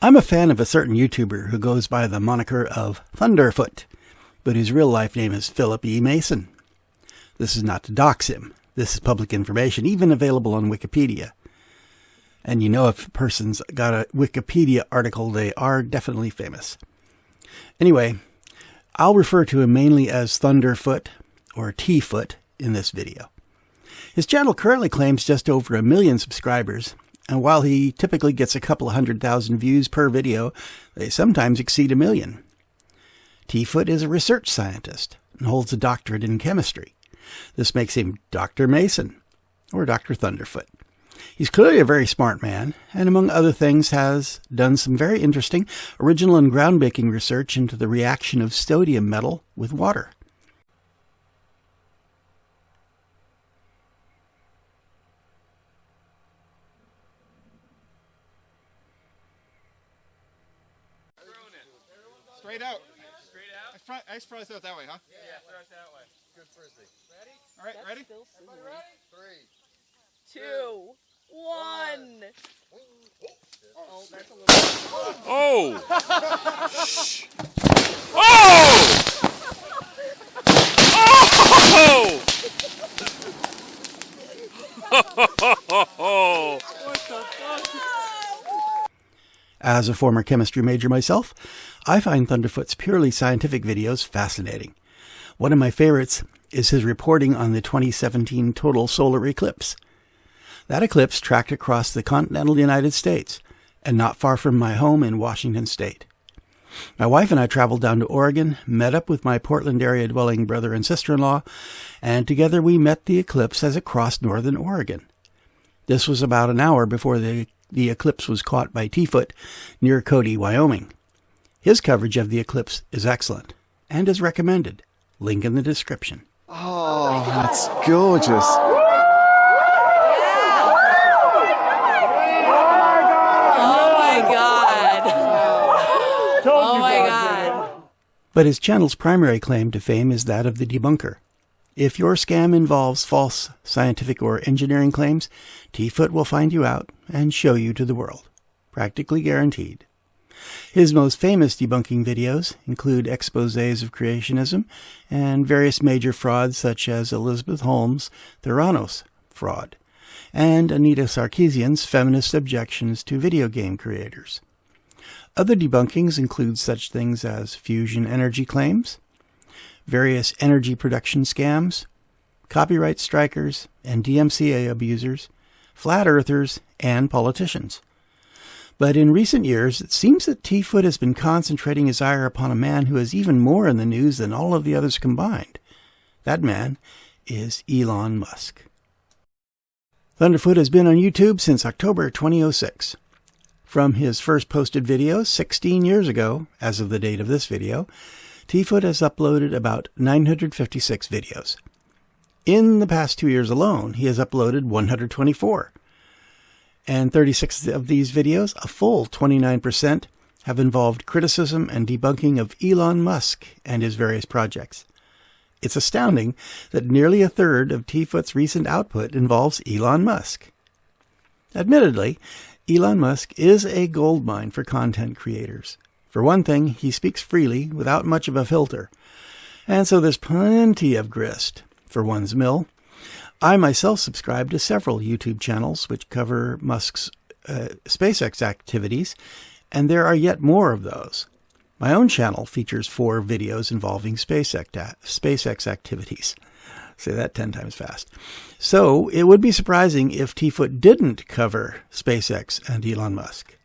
I'm a fan of a certain YouTuber who goes by the moniker of Thunderf00t, but his real life name is Philip E. Mason. This is not to dox him. This is public information, even available on Wikipedia. And you know, if a person's got a Wikipedia article, they are definitely famous. Anyway, I'll refer to him mainly as Thunderf00t or T-Foot in this video. His channel currently claims just over 1 million subscribers, and while he typically gets a couple of 100,000 views per video, they sometimes exceed 1 million. T-Foot is a research scientist and holds a doctorate in chemistry. This makes him Dr. Mason, or Dr. Thunderf00t. He's clearly a very smart man, and among other things has done some very interesting, original and groundbreaking research into the reaction of sodium metal with water. Straight out. Straight out? I should probably throw it that way, huh? Yeah, throw it that way. Good frisbee. Ready? All right, ready? Everybody ready? 3, 2, 1. Oh, that's a little. Oh! Oh! Oh! What the fuck? As a former chemistry major myself, I find Thunderf00t's purely scientific videos fascinating. One of my favorites is his reporting on the 2017 total solar eclipse. That eclipse tracked across the continental United States, and not far from my home in Washington State. My wife and I traveled down to Oregon, met up with my Portland area dwelling brother and sister-in-law, and together we met the eclipse as it crossed northern Oregon. This was about an hour before the eclipse was caught by T-Foot near Cody, Wyoming. His coverage of the eclipse is excellent and is recommended. Link in the description. Oh, that's gorgeous. Oh my God. Oh my God. But his channel's primary claim to fame is that of the debunker. If your scam involves false scientific or engineering claims, T-Foot will find you out and show you to the world. Practically guaranteed. His most famous debunking videos include exposés of creationism and various major frauds such as Elizabeth Holmes' Theranos fraud and Anita Sarkeesian's feminist objections to video game creators. Other debunkings include such things as fusion energy claims, various energy production scams, copyright strikers and DMCA abusers, flat earthers, and politicians. But in recent years, it seems that T-Foot has been concentrating his ire upon a man who is even more in the news than all of the others combined. That man is Elon Musk. Thunderf00t has been on YouTube since October 2006. From his first posted video 16 years ago, as of the date of this video, T-Foot has uploaded about 956 videos. In the past 2 years alone, he has uploaded 124. And 36 of these videos, a full 29%, have involved criticism and debunking of Elon Musk and his various projects. It's astounding that nearly a third of T-Foot's recent output involves Elon Musk. Admittedly, Elon Musk is a goldmine for content creators. For one thing, he speaks freely without much of a filter, and so there's plenty of grist for one's mill. I myself subscribe to several YouTube channels which cover Musk's SpaceX activities, and there are yet more of those. My own channel features 4 videos involving SpaceX activities. Say that 10 times fast. So it would be surprising if T-Foot didn't cover SpaceX and Elon Musk.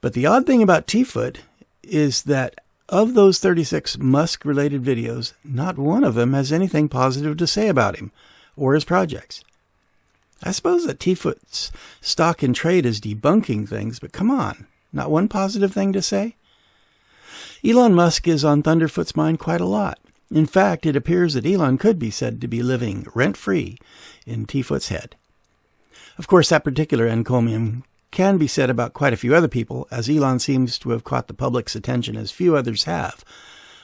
But the odd thing about T-Foot is that of those 36 Musk-related videos, not one of them has anything positive to say about him or his projects. I suppose that T-Foot's stock in trade is debunking things, but come on, not one positive thing to say? Elon Musk is on Thunderf00t's mind quite a lot. In fact, it appears that Elon could be said to be living rent-free in T-Foot's head. Of course, that particular encomium can be said about quite a few other people, as Elon seems to have caught the public's attention as few others have,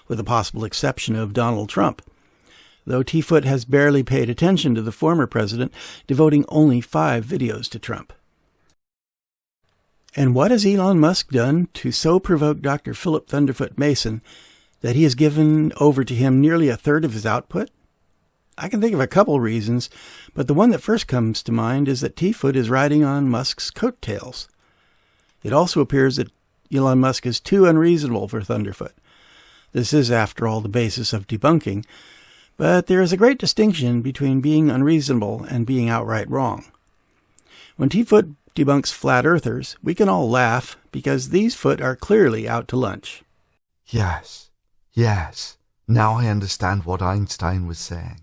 with the possible exception of Donald Trump. Though T-Foot has barely paid attention to the former president, devoting only 5 videos to Trump. And what has Elon Musk done to so provoke Dr. Philip Thunderfoot Mason that he has given over to him nearly a third of his output? I can think of a couple reasons, but the one that first comes to mind is that T-Foot is riding on Musk's coattails. It also appears that Elon Musk is too unreasonable for Thunderfoot. This is, after all, the basis of debunking, but there is a great distinction between being unreasonable and being outright wrong. When T-Foot debunks flat earthers, we can all laugh because these foot are clearly out to lunch. Yes, yes. Now I understand what Einstein was saying.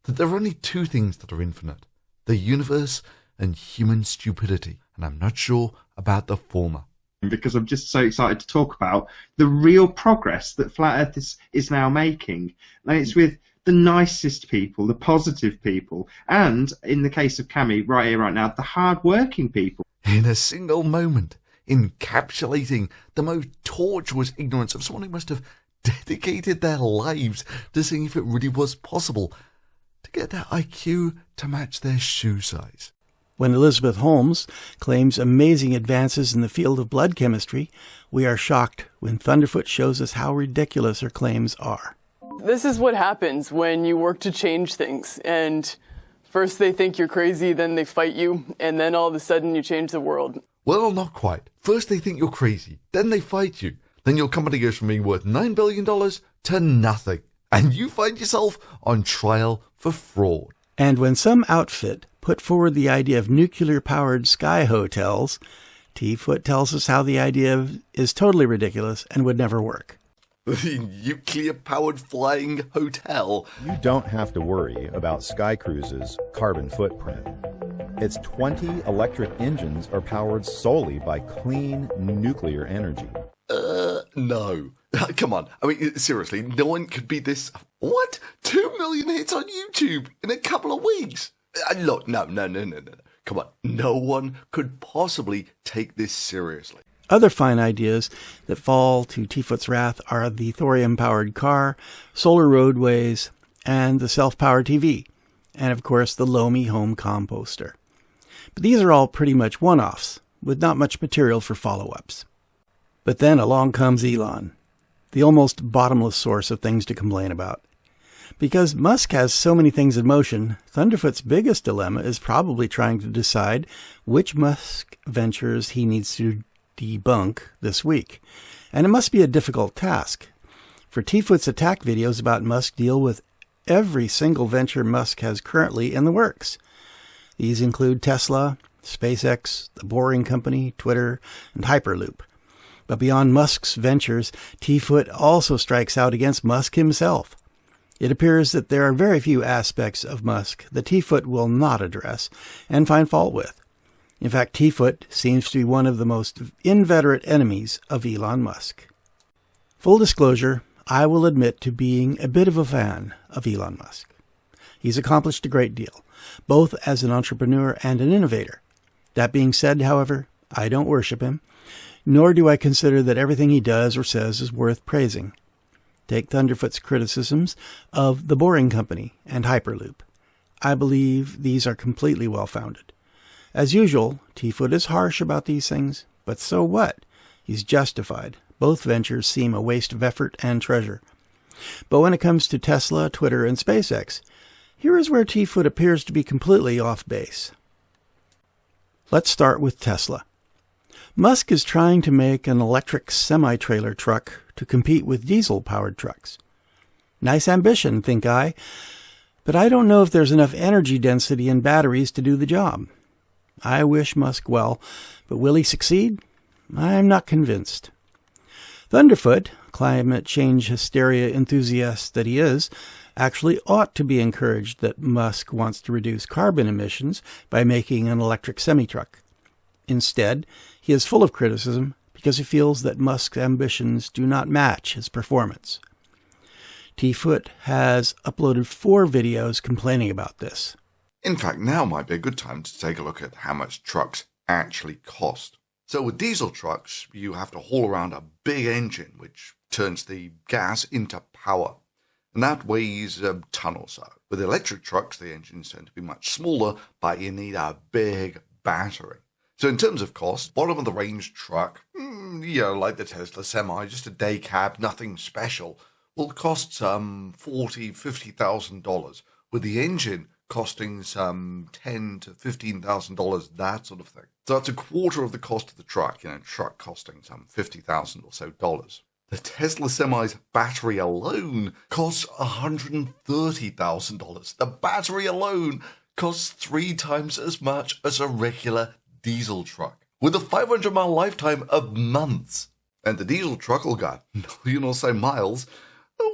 That there are only two things that are infinite, the universe and human stupidity, and I'm not sure about the former. Because I'm just so excited to talk about the real progress that Flat Earth is now making. And it's with the nicest people, the positive people, and, in the case of Cami, right here, right now, the hard-working people. In a single moment, encapsulating the most tortuous ignorance of someone who must have dedicated their lives to seeing if it really was possible to get their IQ to match their shoe size. When Elizabeth Holmes claims amazing advances in the field of blood chemistry, we are shocked when Thunderfoot shows us how ridiculous her claims are. This is what happens when you work to change things, and first they think you're crazy, then they fight you, and then all of a sudden you change the world. Well, not quite. First they think you're crazy, then they fight you. Then your company goes from being worth $9 billion to nothing, and you find yourself on trial for fraud. And when some outfit put forward the idea of nuclear-powered sky hotels, T-Foot tells us how the idea is totally ridiculous and would never work. The nuclear-powered flying hotel. You don't have to worry about Sky Cruise's carbon footprint. Its 20 electric engines are powered solely by clean nuclear energy. No. Come on. I mean, seriously, no one could be this... What? 2 million hits on YouTube in a couple of weeks? Look, no. Come on. No one could possibly take this seriously. Other fine ideas that fall to T-Foot's wrath are the thorium-powered car, solar roadways, and the self-powered TV, and of course the Lomi home composter. But these are all pretty much one-offs, with not much material for follow-ups. But then along comes Elon, the almost bottomless source of things to complain about. Because Musk has so many things in motion, Thunderfoot's biggest dilemma is probably trying to decide which Musk ventures he needs to debunk this week. And it must be a difficult task. For T-Foot's attack videos about Musk deal with every single venture Musk has currently in the works. These include Tesla, SpaceX, the Boring Company, Twitter, and Hyperloop. But beyond Musk's ventures, T-Foot also strikes out against Musk himself. It appears that there are very few aspects of Musk that T-Foot will not address and find fault with. In fact, T-Foot seems to be one of the most inveterate enemies of Elon Musk. Full disclosure, I will admit to being a bit of a fan of Elon Musk. He's accomplished a great deal, both as an entrepreneur and an innovator. That being said, however, I don't worship him, nor do I consider that everything he does or says is worth praising. Take Thunderfoot's criticisms of the Boring Company and Hyperloop. I believe these are completely well-founded. As usual, T-Foot is harsh about these things, but so what? He's justified. Both ventures seem a waste of effort and treasure. But when it comes to Tesla, Twitter, and SpaceX, here is where T-Foot appears to be completely off base. Let's start with Tesla. Musk is trying to make an electric semi-trailer truck to compete with diesel-powered trucks. Nice ambition, think I, but I don't know if there's enough energy density in batteries to do the job. I wish Musk well, but will he succeed? I'm not convinced. Thunderfoot, climate change hysteria enthusiast that he is, actually ought to be encouraged that Musk wants to reduce carbon emissions by making an electric semi-truck. Instead, he is full of criticism because he feels that Musk's ambitions do not match his performance. T-Foot has uploaded 4 videos complaining about this. In fact, now might be a good time to take a look at how much trucks actually cost. So with diesel trucks, you have to haul around a big engine which turns the gas into power. And that weighs a ton or so. With electric trucks, the engines tend to be much smaller, but you need a big battery. So in terms of cost, bottom of the range truck, like the Tesla Semi, just a day cab, nothing special, will cost some $40,000-$50,000, with the engine costing some $10,000 to $15,000, that sort of thing. So that's a quarter of the cost of the truck, truck costing some $50,000 or so dollars. The Tesla Semi's battery alone costs $130,000. The battery alone costs 3 times as much as a regular diesel truck, with a 500-mile lifetime of months. And the diesel truck will go a million or so miles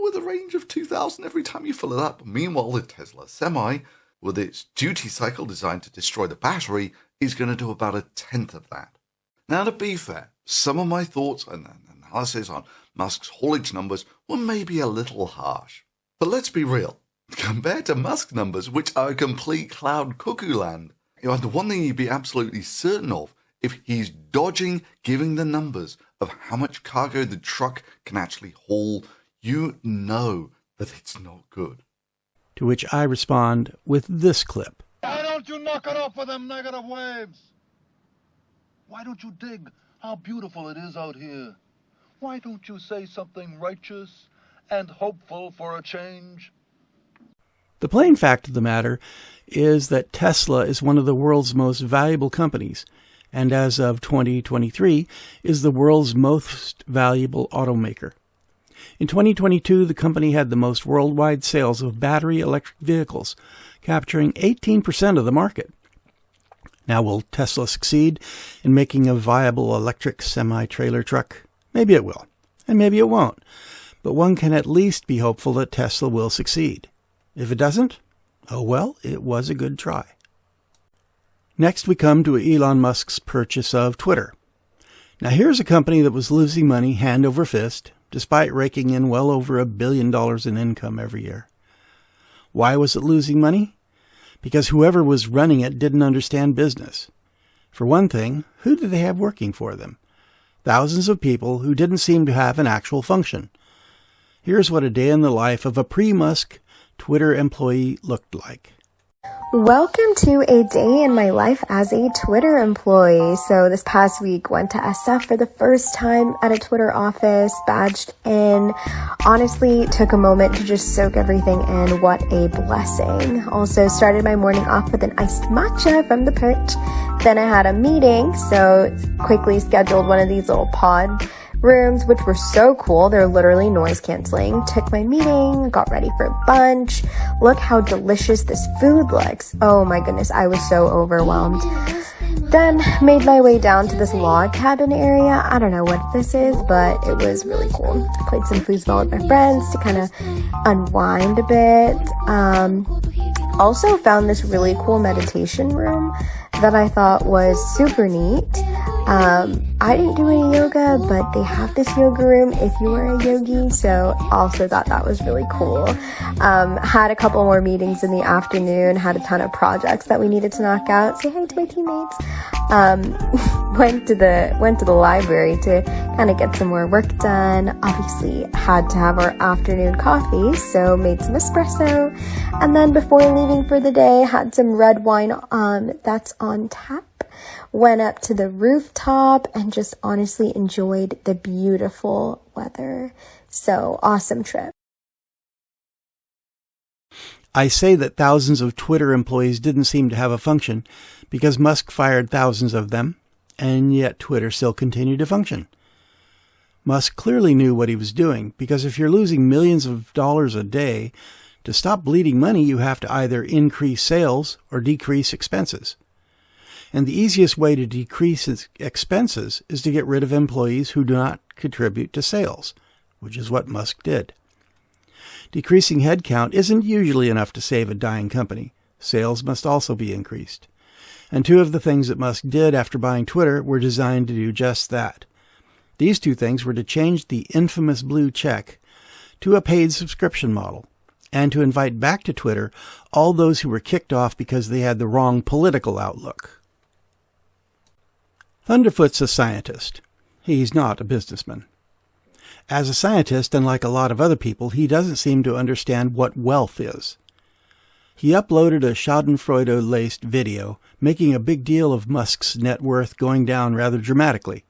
with a range of 2,000 every time you fill it up. Meanwhile, the Tesla Semi, with its duty cycle designed to destroy the battery, is going to do about 1/10 of that. Now, to be fair, some of my thoughts and analysis on Musk's haulage numbers were maybe a little harsh. But let's be real. Compared to Musk's numbers, which are a complete cloud cuckoo land, the one thing you'd be absolutely certain of, if he's dodging giving the numbers of how much cargo the truck can actually haul, you know that it's not good. To which I respond with this clip. Why don't you knock it off with them negative waves? Why don't you dig how beautiful it is out here? Why don't you say something righteous and hopeful for a change? The plain fact of the matter is that Tesla is one of the world's most valuable companies, and as of 2023 is the world's most valuable automaker. In 2022, the company had the most worldwide sales of battery electric vehicles, capturing 18% of the market. Now, will Tesla succeed in making a viable electric semi-trailer truck? Maybe it will, and maybe it won't. But one can at least be hopeful that Tesla will succeed. If it doesn't, oh well, it was a good try. Next, we come to Elon Musk's purchase of Twitter. Now, here's a company that was losing money hand over fist, despite raking in well over $1 billion in income every year. Why was it losing money? Because whoever was running it didn't understand business. For one thing, who did they have working for them? Thousands of people who didn't seem to have an actual function. Here's what a day in the life of a pre-Musk Twitter employee looked like. Welcome to a day in my life as a Twitter employee. So this past week went to SF for the first time at a Twitter office, badged in. Honestly, took a moment to just soak everything in. What a blessing. Also started my morning off with an iced matcha from the perch. Then I had a meeting, so quickly scheduled one of these little pod rooms, which were so cool. They're literally noise canceling. Took my meeting, got ready for lunch. Look how delicious this food looks. Oh my goodness, I was so overwhelmed. Then made my way down to this log cabin area. I don't know what this is, but it was really cool. Played some foosball with my friends to kind of unwind a bit. Also found this really cool meditation room that I thought was super neat. I didn't do any yoga, but they have this yoga room if you are a yogi, so also thought that was really cool. Had a couple more meetings in the afternoon, had a ton of projects that we needed to knock out. Say hi to my teammates. Went to the library to kind of get some more work done. Obviously had to have our afternoon coffee, so made some espresso. And then before leaving for the day, had some red wine that's on tap. Went up to the rooftop and just honestly enjoyed the beautiful weather. So awesome trip. I say that thousands of Twitter employees didn't seem to have a function because Musk fired thousands of them, and yet Twitter still continued to function. Musk clearly knew what he was doing, because if you're losing millions of dollars a day, to stop bleeding money, you have to either increase sales or decrease expenses. And the easiest way to decrease expenses is to get rid of employees who do not contribute to sales, which is what Musk did. Decreasing headcount isn't usually enough to save a dying company. Sales must also be increased. And two of the things that Musk did after buying Twitter were designed to do just that. These two things were to change the infamous blue check to a paid subscription model, and to invite back to Twitter all those who were kicked off because they had the wrong political outlook. Thunderfoot's a scientist. He's not a businessman. As a scientist, unlike a lot of other people, he doesn't seem to understand what wealth is. He uploaded a schadenfreude-laced video, making a big deal of Musk's net worth going down rather dramatically.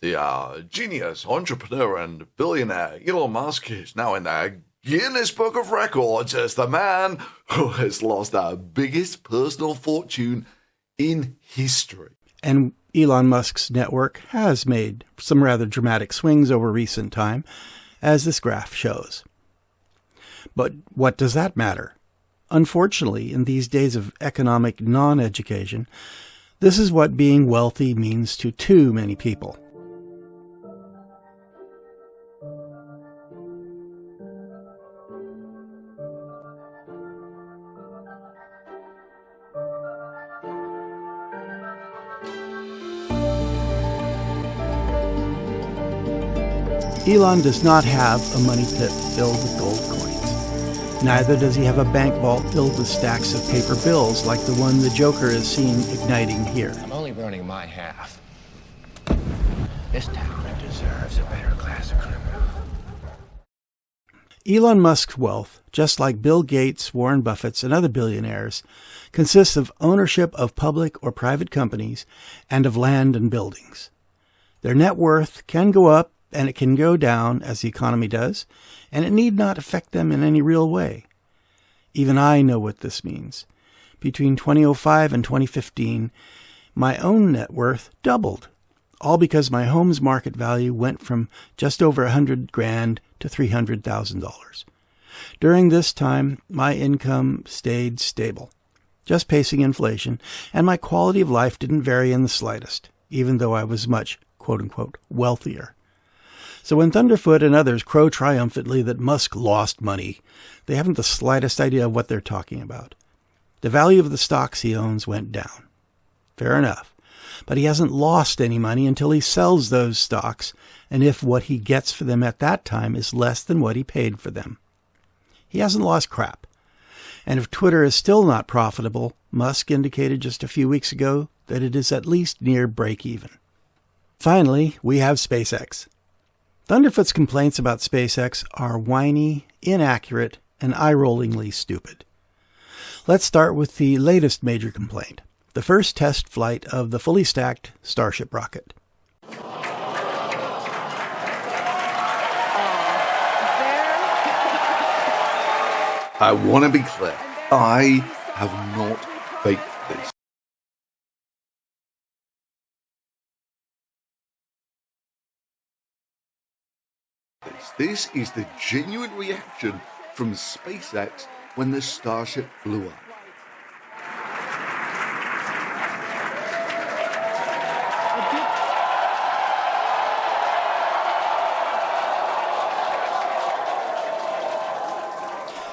The genius, entrepreneur, and billionaire Elon Musk is now in the Guinness Book of Records as the man who has lost the biggest personal fortune in history. And Elon Musk's network has made some rather dramatic swings over recent time, as this graph shows. But what does that matter? Unfortunately, in these days of economic non-education, this is what being wealthy means to too many people. Elon does not have a money pit filled with gold coins. Neither does he have a bank vault filled with stacks of paper bills like the one the Joker is seen igniting here. I'm only burning my half. This town deserves a better class of criminal. Elon Musk's wealth, just like Bill Gates, Warren Buffett's, and other billionaires, consists of ownership of public or private companies and of land and buildings. Their net worth can go up and it can go down as the economy does, and it need not affect them in any real way. Even I know what this means. Between 2005 and 2015, my own net worth doubled, all because my home's market value went from just over $100,000 to $300,000. During this time, my income stayed stable, just pacing inflation, and my quality of life didn't vary in the slightest, even though I was much, quote-unquote, wealthier. So when Thunderfoot and others crow triumphantly that Musk lost money, they haven't the slightest idea of what they're talking about. The value of the stocks he owns went down. Fair enough. But he hasn't lost any money until he sells those stocks, and if what he gets for them at that time is less than what he paid for them. He hasn't lost crap. And if Twitter is still not profitable, Musk indicated just a few weeks ago that it is at least near break-even. Finally, we have SpaceX. Thunderfoot's complaints about SpaceX are whiny, inaccurate, and eye-rollingly stupid. Let's start with the latest major complaint, the first test flight of the fully stacked Starship rocket. I want to be clear. I have not faked this. This is the genuine reaction from SpaceX when the Starship blew up.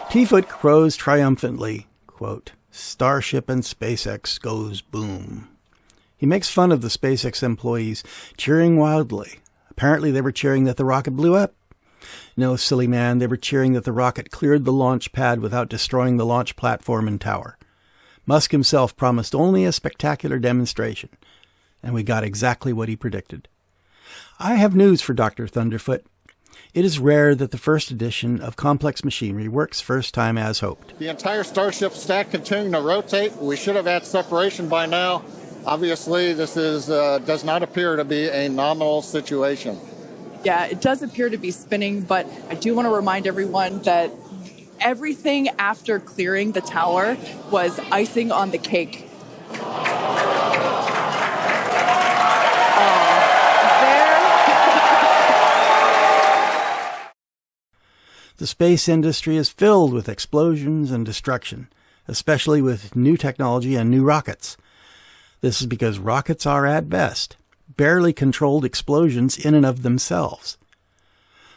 T-Foot crows triumphantly, quote, "Starship and SpaceX goes boom." He makes fun of the SpaceX employees cheering wildly. Apparently they were cheering that the rocket blew up. No, silly man, they were cheering that the rocket cleared the launch pad without destroying the launch platform and tower. Musk himself promised only a spectacular demonstration, and we got exactly what he predicted. I have news for Dr. Thunderfoot. It is rare that the first edition of complex machinery works first time as hoped. The entire Starship stack continuing to rotate. We should have had separation by now. Obviously, this is does not appear to be a nominal situation. Yeah, it does appear to be spinning, but I do want to remind everyone that everything after clearing the tower was icing on the cake. The space industry is filled with explosions and destruction, especially with new technology and new rockets. This is because rockets are, at best, barely controlled explosions in and of themselves.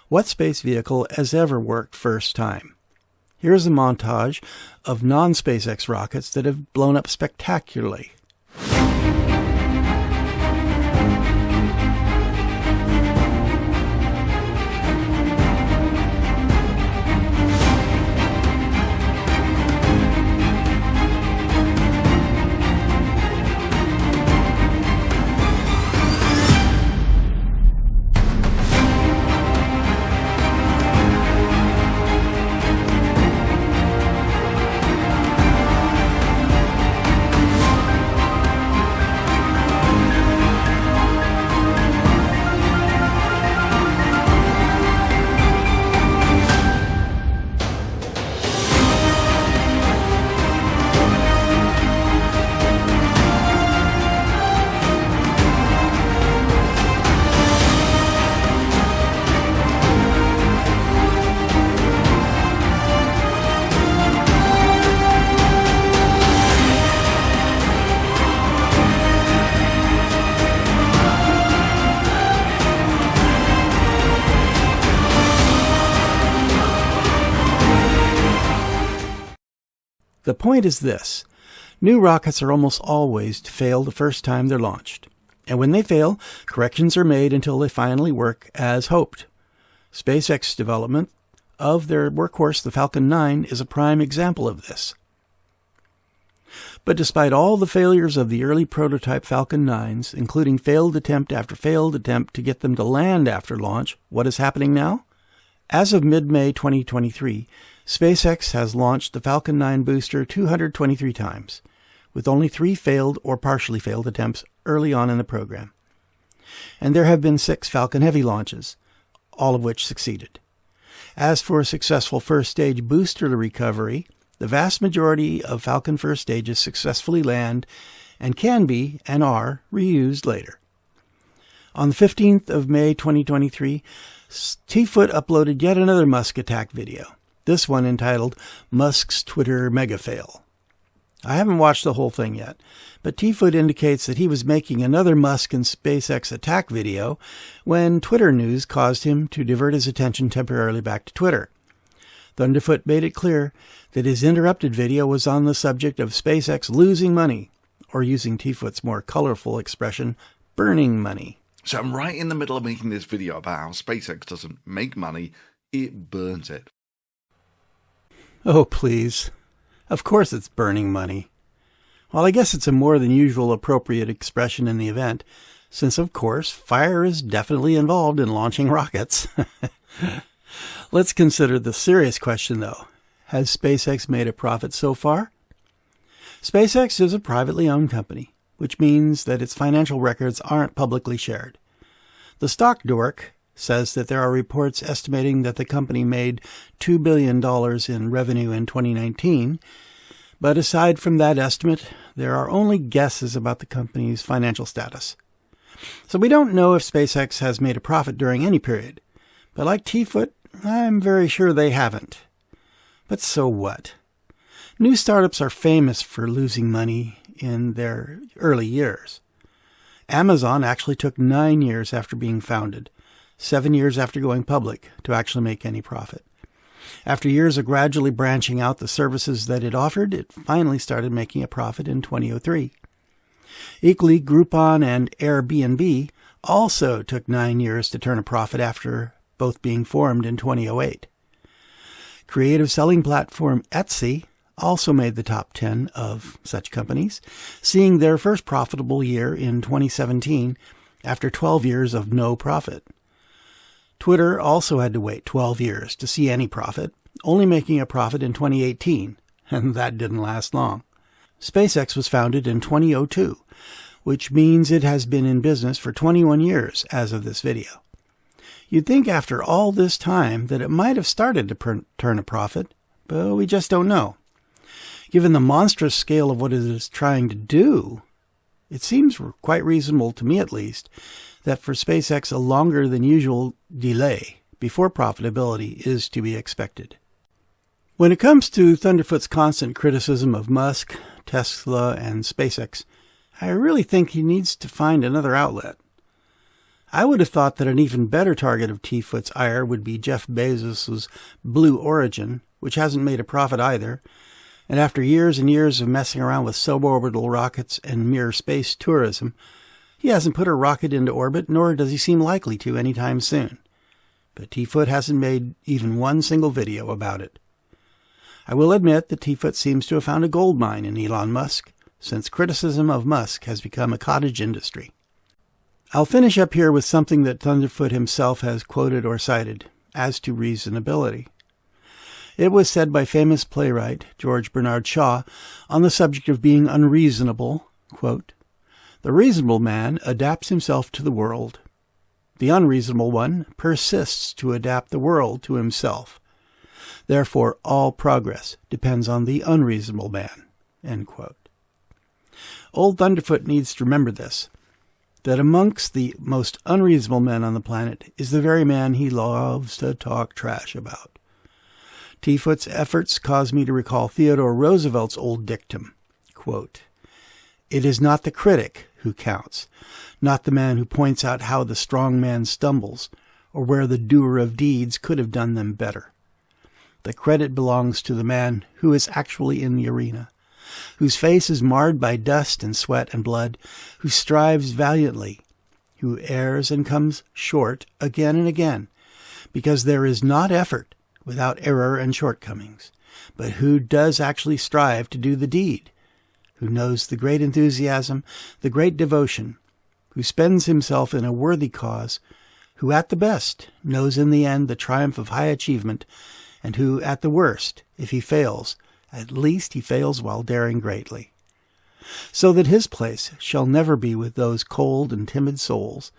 What space vehicle has ever worked first time? Here's a montage of non-SpaceX rockets that have blown up spectacularly. The point is this. New rockets are almost always to fail the first time they're launched. And when they fail, corrections are made until they finally work as hoped. SpaceX development of their workhorse, the Falcon 9, is a prime example of this. But despite all the failures of the early prototype Falcon 9s, including failed attempt after failed attempt to get them to land after launch, what is happening now? As of mid-May 2023, SpaceX has launched the Falcon 9 booster 223 times, with only 3 failed or partially failed attempts early on in the program. And there have been 6 Falcon Heavy launches, all of which succeeded. As for successful first-stage booster recovery, the vast majority of Falcon first stages successfully land and can be, and are, reused later. On the 15th of May 2023, T-Foot uploaded yet another Musk attack video, this one entitled Musk's Twitter Mega Fail. I haven't watched the whole thing yet, but T-Foot indicates that he was making another Musk and SpaceX attack video when Twitter news caused him to divert his attention temporarily back to Twitter. Thunderf00t made it clear that his interrupted video was on the subject of SpaceX losing money, or using T-Foot's more colorful expression, burning money. So I'm right in the middle of making this video about how SpaceX doesn't make money, it burns it. Oh, please. Of course it's burning money. Well, I guess it's a more than usual appropriate expression in the event, since, of course, fire is definitely involved in launching rockets. Let's consider the serious question, though. Has SpaceX made a profit so far? SpaceX is a privately owned company, which means that its financial records aren't publicly shared. The stock dork says that there are reports estimating that the company made $2 billion in revenue in 2019, but aside from that estimate, there are only guesses about the company's financial status. So we don't know if SpaceX has made a profit during any period, but like T-Foot, I'm very sure they haven't. But so what? New startups are famous for losing money in their early years. Amazon actually took 9 years after being founded, 7 years after going public, to actually make any profit. After years of gradually branching out the services that it offered, it finally started making a profit in 2003. Equally, Groupon and Airbnb also took 9 years to turn a profit after both being formed in 2008. Creative selling platform Etsy also made the top 10 of such companies, seeing their first profitable year in 2017 after 12 years of no profit. Twitter also had to wait 12 years to see any profit, only making a profit in 2018, and that didn't last long. SpaceX was founded in 2002, which means it has been in business for 21 years as of this video. You'd think after all this time that it might have started to turn a profit, but we just don't know. Given the monstrous scale of what it is trying to do, it seems quite reasonable, to me at least, that for SpaceX a longer than usual delay before profitability is to be expected. When it comes to Thunderf00t's constant criticism of Musk, Tesla, and SpaceX, I really think he needs to find another outlet. I would have thought that an even better target of T-Foot's ire would be Jeff Bezos' Blue Origin, which hasn't made a profit either, and after years and years of messing around with suborbital rockets and mere space tourism, he hasn't put a rocket into orbit, nor does he seem likely to anytime soon. But T-Foot hasn't made even one single video about it. I will admit that T-Foot seems to have found a gold mine in Elon Musk, since criticism of Musk has become a cottage industry. I'll finish up here with something that Thunderf00t himself has quoted or cited, as to reasonability. It was said by famous playwright George Bernard Shaw on the subject of being unreasonable, quote, "The reasonable man adapts himself to the world. The unreasonable one persists to adapt the world to himself. Therefore, all progress depends on the unreasonable man." End quote. Old Thunderf00t needs to remember this, that amongst the most unreasonable men on the planet is the very man he loves to talk trash about. T-Foot's efforts cause me to recall Theodore Roosevelt's old dictum, quote, "It is not the critic who counts, not the man who points out how the strong man stumbles, or where the doer of deeds could have done them better. The credit belongs to the man who is actually in the arena, whose face is marred by dust and sweat and blood, who strives valiantly, who errs and comes short again and again, because there is not effort without error and shortcomings, but who does actually strive to do the deed, who knows the great enthusiasm, the great devotion, who spends himself in a worthy cause, who at the best knows in the end the triumph of high achievement, and who at the worst, if he fails, at least he fails while daring greatly, so that his place shall never be with those cold and timid souls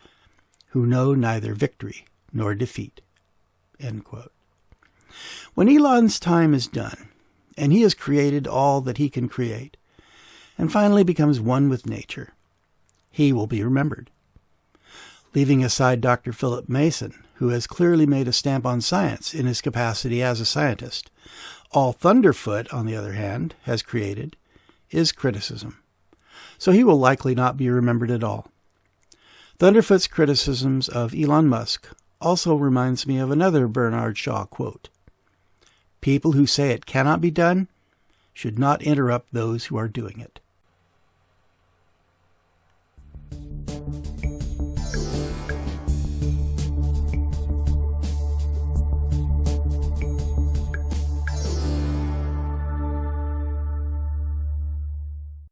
who know neither victory nor defeat." End quote. When Elon's time is done, and he has created all that he can create, and finally becomes one with nature, he will be remembered. Leaving aside Dr. Philip Mason, who has clearly made a stamp on science in his capacity as a scientist, all Thunderfoot, on the other hand, has created is criticism. So he will likely not be remembered at all. Thunderfoot's criticisms of Elon Musk also reminds me of another Bernard Shaw quote: "People who say it cannot be done should not interrupt those who are doing it."